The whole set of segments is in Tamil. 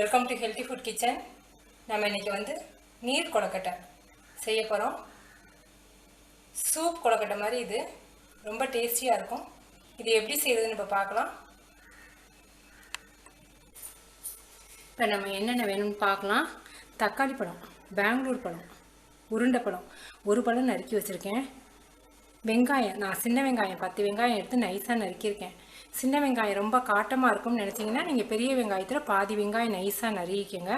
Welcome to healthy food kitchen. நம்ம இன்றைக்கி நீர் கொழுக்கட்டை செய்ய போகிறோம். சூப் கொழுக்கட்டை மாதிரி இது ரொம்ப டேஸ்டியாக இருக்கும். இது எப்படி செய்கிறதுன்னு இப்போ பார்க்கலாம். இப்போ நம்ம என்னென்ன வேணும்னு பார்க்கலாம். தக்காளி பழம், பெங்களூர் பழம், உருண்டை பழம், ஒரு பழம் நறுக்கி வச்சுருக்கேன். வெங்காயம், நான் சின்ன வெங்காயம் 10 வெங்காயம் எடுத்து நைஸாக நறுக்கியிருக்கேன். சின்ன வெங்காயம் ரொம்ப காட்டமாக இருக்கும்னு நினச்சிங்கன்னா நீங்கள் பெரிய வெங்காயத்தில் பாதி வெங்காயம் நைஸாக நறுக்கிக்கோங்க.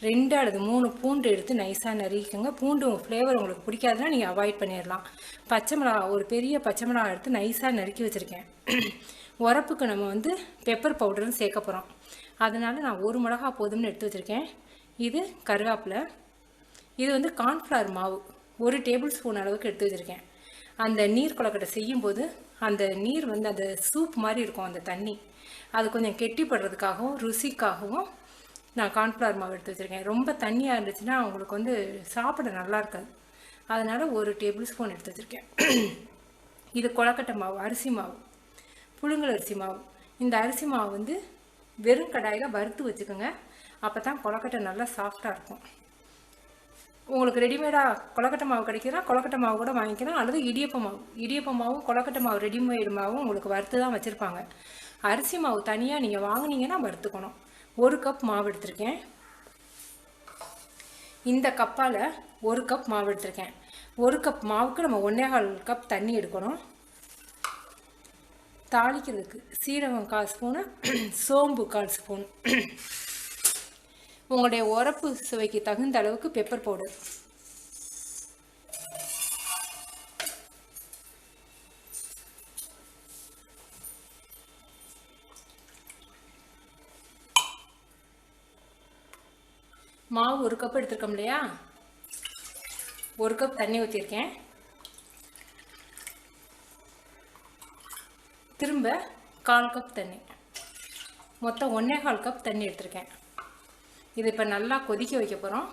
2 அல்லது 3 பூண்டு எடுத்து நைஸாக நறுக்கிக்கோங்க. பூண்டு ஃப்ளேவர் உங்களுக்கு பிடிக்காதுன்னா நீங்கள் அவாய்ட் பண்ணிடலாம். பச்சை மிளகா, ஒரு பெரிய பச்சை மிளகா எடுத்து நைஸாக நறுக்கி வச்சுருக்கேன். உரப்புக்கு நம்ம பெப்பர் பவுடர்னு சேர்க்க போகிறோம். அதனால் நான் 1 மிளகா போதும்னு எடுத்து வச்சுருக்கேன். இது கருவேப்பிலை. இது கார்ன்ஃப்ளவர் மாவு 1 டேபிள் ஸ்பூன் அளவுக்கு எடுத்து வச்சுருக்கேன். அந்த நீர் கொழுக்கட்டை செய்யும்போது அந்த நீர் அந்த சூப் மாதிரி இருக்கும். அந்த தண்ணி அது கொஞ்சம் கெட்டிப்படுறதுக்காகவும் ருசிக்காகவும் நான் கார்ன்ஃப்ளவர் மாவு எடுத்து வச்சுருக்கேன். ரொம்ப தண்ணியாக இருந்துச்சுன்னா உங்களுக்கு சாப்பிட நல்லா இருக்காது. அதனால் 1 டேபிள் ஸ்பூன் எடுத்து வச்சுருக்கேன். இது கொழுக்கட்டை மாவு, அரிசி மாவு, புழுங்கல் அரிசி மாவு. இந்த அரிசி மாவு வெறும் கடாயில் வறுத்து வச்சுக்கோங்க. அப்போ தான் கொழுக்கட்டை நல்லா சாஃப்டாக இருக்கும். உங்களுக்கு ரெடிமேடாக கொழுக்கட்டை மாவு கிடைக்கிறா கொழுக்கட்டை மாவு கூட வாங்கிக்கலாம். அல்லது இடியப்ப மாவும் கொழுக்கட்டை மாவு ரெடிமேடு மாவும் உங்களுக்கு வறுத்து தான் வச்சுருப்பாங்க. அரிசி மாவு தனியாக நீங்கள் வாங்கினீங்கன்னா வறுத்துக்கணும். 1 கப் மாவு எடுத்திருக்கேன். இந்த கப்பால் 1 கப் மாவு எடுத்திருக்கேன். 1 கப் மாவுக்கு நம்ம 1.25 கப் தண்ணி எடுக்கணும். தாளிக்கிறதுக்கு சீரகம் 1/4 ஸ்பூனு, சோம்பு 1/4 ஸ்பூன், உங்களுடைய உரப்பு சுவைக்கு தகுந்த அளவுக்கு பெப்பர் பவுடர். மாவு 1 கப் எடுத்துருக்கோம் இல்லையா, 1 கப் தண்ணி ஊற்றிருக்கேன். திரும்ப 1/4 கப் தண்ணி, மொத்தம் 1.25 கப் தண்ணி எடுத்திருக்கேன். இது இப்போ நல்லா கொதிக்க வைக்க போகிறோம்.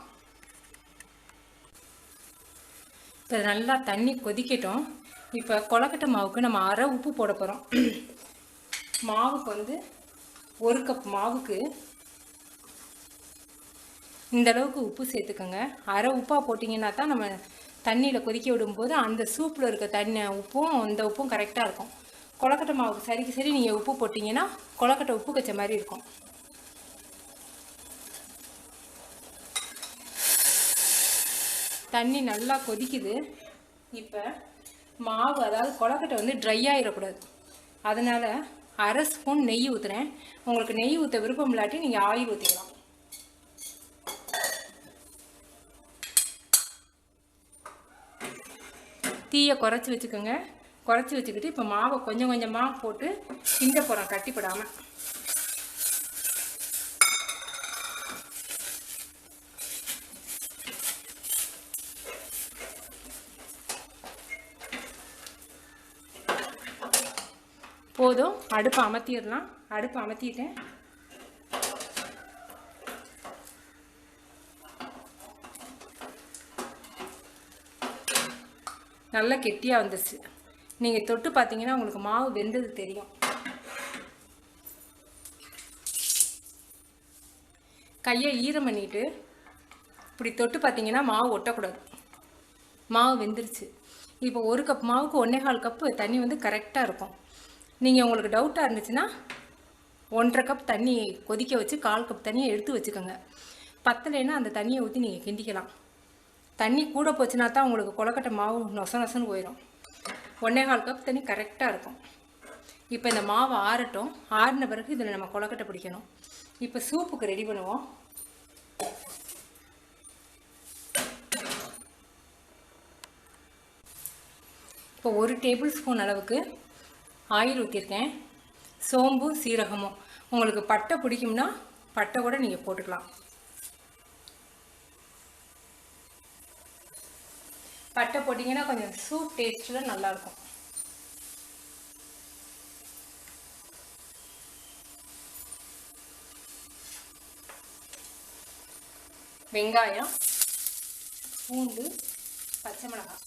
இப்போ நல்லா தண்ணி கொதிக்கட்டும். இப்போ கொழுக்கட்டை மாவுக்கு நம்ம அரை உப்பு போட போகிறோம். மாவுக்கு 1 கப் மாவுக்கு இந்த அளவுக்கு உப்பு சேர்த்துக்கோங்க. அரை உப்பாக போட்டிங்கன்னா தான் நம்ம தண்ணியில் கொதிக்க விடும்போது அந்த சூப்பில் இருக்க உப்பும் இந்த உப்பும் கரெக்டாக இருக்கும். கொழுக்கட்டை மாவுக்கு சரிக்கு சரி நீங்கள் உப்பு போட்டிங்கன்னா கொழுக்கட்டை உப்பு கச்ச மாதிரி இருக்கும். தண்ணி நல்லா கொதிக்குது. இப்போ மாவு, அதாவது கொழுக்கட்டை ட்ரை ஆகிடக்கூடாது. அதனால் அரை ஸ்பூன் நெய் ஊற்றுறேன். உங்களுக்கு நெய் ஊற்ற விருப்பம் இல்லாட்டி நீங்கள் ஆயில் ஊற்றிக்கலாம். தீயை குறைச்சி வச்சுக்கோங்க. குறைச்சி வச்சுக்கிட்டு இப்போ மாவை கொஞ்சம் கொஞ்சமாக போட்டு கிண்ட போகிறோம், கட்டிப்படாமல். போதும், அடுப்பை அமர்த்திடலாம். அடுப்பை அமர்த்திட்டேன். நல்லா கெட்டியாக வந்துச்சு. நீங்கள் தொட்டு பார்த்தீங்கன்னா உங்களுக்கு மாவு வெந்தது தெரியும். கையை ஈரம் பண்ணிட்டு இப்படி தொட்டு பார்த்தீங்கன்னா மாவு ஒட்டக்கூடாது. மாவு வெந்துருச்சு. இப்போ 1 கப் மாவுக்கு 1.25 கப்பு தண்ணி கரெக்டாக இருக்கும். நீங்கள் உங்களுக்கு டவுட்டாக இருந்துச்சுன்னா 1.5 கப் தண்ணி கொதிக்க வச்சு 1/4 கப் தண்ணியை எடுத்து வச்சுக்கோங்க. பத்தலைன்னா அந்த தண்ணியை ஊற்றி நீங்கள் கிண்டிக்கலாம். தண்ணி கூட போச்சுன்னா தான் உங்களுக்கு கொழுக்கட்டை மாவு நொசன்னு போயிடும். 1.25 கப் தண்ணி கரெக்டாக இருக்கும். இப்போ இந்த மாவு ஆறட்டும். ஆறின பிறகு இதில் நம்ம கொழுக்கட்டை பிடிக்கணும். இப்போ சூப்புக்கு ரெடி பண்ணுவோம். இப்போ 1 டேபிள் ஸ்பூன் அளவுக்கு ஆயில் ஊற்றிருக்கேன். சோம்பும் சீரகமும், உங்களுக்கு பட்டை பிடிக்கும்னா பட்டை கூட நீங்கள் போட்டுக்கலாம். பட்டை போட்டிங்கன்னா கொஞ்சம் சூப் டேஸ்ட்டில் நல்லாயிருக்கும். வெங்காயம், பூண்டு, பச்சை மிளகாய்,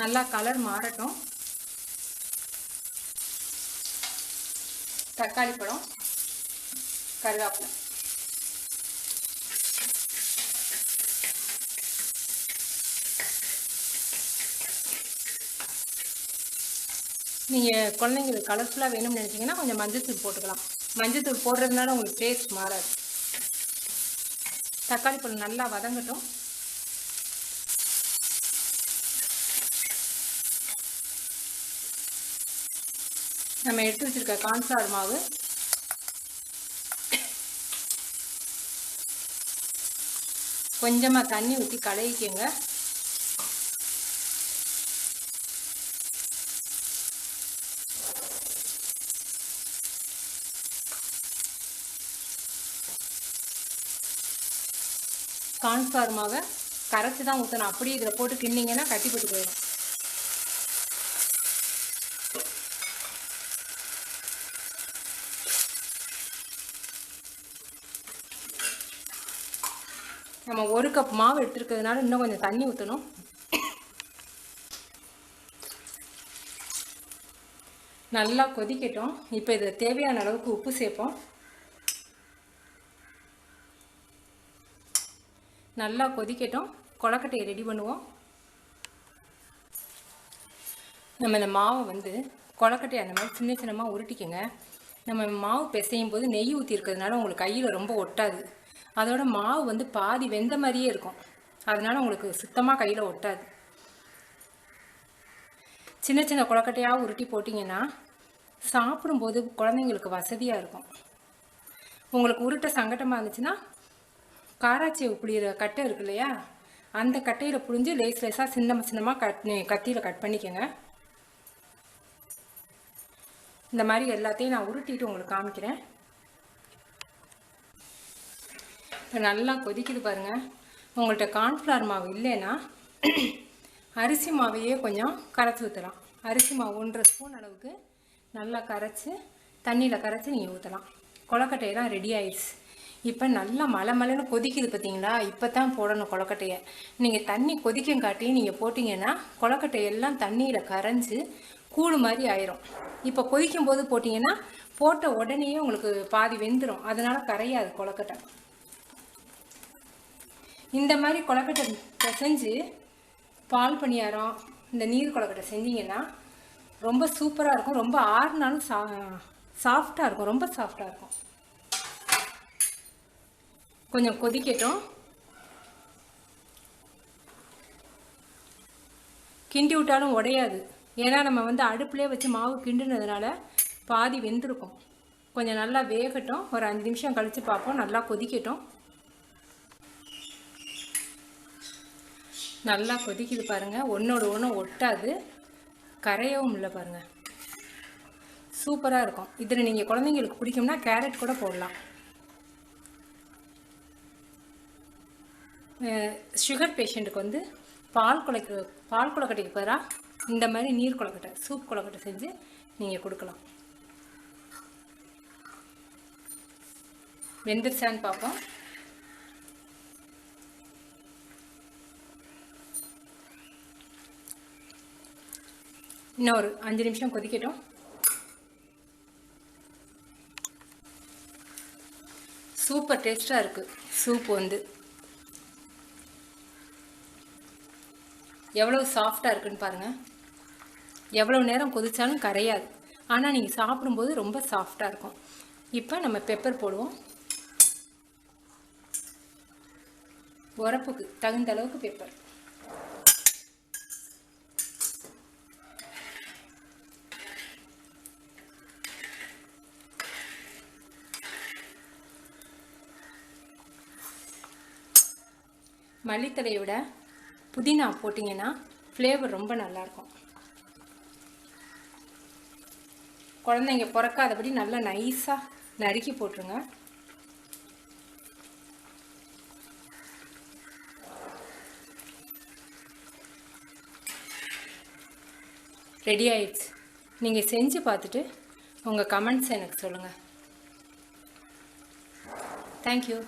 நல்லா கலர் மாறட்டும். தக்காளி பழம், கருவேப்பிலை. நீங்கள் குழந்தைங்களுக்கு கலர்ஃபுல்லாக வேணும்னு நினச்சிங்கன்னா கொஞ்சம் மஞ்சள்தூள் போட்டுக்கலாம். மஞ்சள்தூள் போடுறதுனால உங்களுக்கு டேஸ்ட் மாறாது. தக்காளி பழம் நல்லா வதங்கட்டும். நம்ம எடுத்து வச்சிருக்க கார்ன்ஃப்ளவர் மாவு கொஞ்சமாக தண்ணி ஊற்றி கலக்கிக்கங்க. கார்ன்ஃப்ளவர் மாவை கரைச்சி தான் ஊற்றணும். அப்படியே இதில் போட்டு கிண்டிங்கன்னா கட்டி போட்டு போயிடும். நம்ம 1 கப் மாவு எடுத்துருக்கிறதுனால இன்னும் கொஞ்சம் தண்ணி ஊற்றணும். நல்லா கொதிக்கட்டும். இப்போ இதில் தேவையான அளவுக்கு உப்பு சேர்ப்போம். நல்லா கொதிக்கட்டும். கொழுக்கட்டையை ரெடி பண்ணுவோம். நம்ம இந்த மாவை வந்து கொழுக்கட்டையை அந்த மாதிரி சின்ன சின்னமாக உருட்டிக்கங்க. நம்ம மாவு பிசையும் போது நெய் ஊற்றி இருக்கிறதுனால உங்களுக்கு கையில் ரொம்ப ஒட்டாது. அதோட மாவு வந்து பாதி வெந்த மாதிரியே இருக்கும். அதனால் உங்களுக்கு சுத்தமாக கையில் ஒட்டாது. சின்ன சின்ன கொழுக்கட்டையாக உருட்டி போட்டிங்கன்னா சாப்பிடும்போது குழந்தைங்களுக்கு வசதியாக இருக்கும். உங்களுக்கு உருட்ட சங்கடமாக இருந்துச்சுன்னா காராச்சேவு புளியிற கட்டை இருக்கு இல்லையா, அந்த கட்டையில் புழிஞ்சு லேஸ் லேஸாக சின்னமாக கத்தியில் கட் பண்ணிக்கோங்க. இந்த மாதிரி எல்லாத்தையும் நான் உருட்டிட்டு உங்களுக்கு காமிக்கிறேன். இப்போ நல்லா கொதிக்குது பாருங்கள். உங்கள்கிட்ட கார்ன்ஃப்ளவர் மாவு இல்லைன்னா அரிசி மாவையே கொஞ்சம் கரைச்சி ஊற்றலாம். அரிசி மாவு 1.5 ஸ்பூன் அளவுக்கு நல்லா கரைச்சி தண்ணியில் கரைச்சி நீங்கள் ஊற்றலாம். கொழுக்கட்டையெல்லாம் ரெடி ஆயிடுச்சு. இப்போ நல்லா மலைன்னு கொதிக்குது பார்த்தீங்களா. இப்போ தான் போடணும் கொழுக்கட்டையை. நீங்கள் தண்ணி கொதிக்கும் காட்டி நீங்கள் போட்டிங்கன்னா கொழுக்கட்டையெல்லாம் தண்ணியில் கரைஞ்சி கூழு மாதிரி ஆயிரும். இப்போ கொதிக்கும் போது போட்டிங்கன்னா போட்ட உடனேயே உங்களுக்கு பாதி வெந்துடும். அதனால் கரையாது கொழுக்கட்டை. இந்த மாதிரி கொழுக்கட்டை செஞ்சு பால் பணியாரம் இந்த நீர் கொழுக்கட்டை செஞ்சிங்கன்னா ரொம்ப சூப்பராக இருக்கும். ரொம்ப ஆறுனாலும் சாஃப்டாக இருக்கும். ரொம்ப சாஃப்டாக இருக்கும். கொஞ்சம் கொதிக்கட்டும். கிண்டி விட்டாலும் உடையாது. ஏன்னா நம்ம வந்து அடுப்புலேயே வச்சு மாவு கிண்டுனதுனால பாதி வெந்திருக்கும். கொஞ்சம் நல்லா வேகட்டும். ஒரு 5 நிமிஷம் கழித்து பார்ப்போம். நல்லா கொதிக்கட்டும். நல்லா கொதிக்குது பாருங்கள். ஒன்றோடு ஒன்று ஒட்டாது, கரையவும் இல்லை பாருங்கள். சூப்பராக இருக்கும். இதில் நீங்கள் குழந்தைங்களுக்கு பிடிக்கும்னா கேரட் கூட போடலாம். சுகர் பேஷண்ட்டுக்கு வந்து பால் கொழுக்கட்டைக்கு பதிலாக இந்த மாதிரி நீர் கொழுக்கட்டை, சூப் கொழுக்கட்டை செஞ்சு நீங்கள் கொடுக்கலாம். வெந்துருச்சான்னு பார்ப்போம். இன்னும் ஒரு 5 நிமிஷம் கொதிக்கட்டும். சூப்பர் டேஸ்ட்டாக இருக்குது. சூப் வந்து எவ்வளோ சாஃப்டாக இருக்குன்னு பாருங்கள். எவ்வளோ நேரம் கொதிச்சாலும் கரையாது. ஆனால் நீங்கள் சாப்பிடும்போது ரொம்ப சாஃப்டாக இருக்கும். இப்போ நம்ம பெப்பர் போடுவோம். உரப்புக்கு தகுந்த அளவுக்கு பெப்பர். மல்லித்தலையை விட புதினா போட்டிங்கன்னா ஃப்ளேவர் ரொம்ப நல்லாயிருக்கும். குழந்தைங்க பிறக்காதபடி நல்லா நைஸாக நறுக்கி போட்டுருங்க. ரெடி ஆயிடுச்சு. நீங்கள் செஞ்சு பார்த்துட்டு உங்கள் கமெண்ட்ஸ் எனக்கு சொல்லுங்கள். தேங்க்யூ.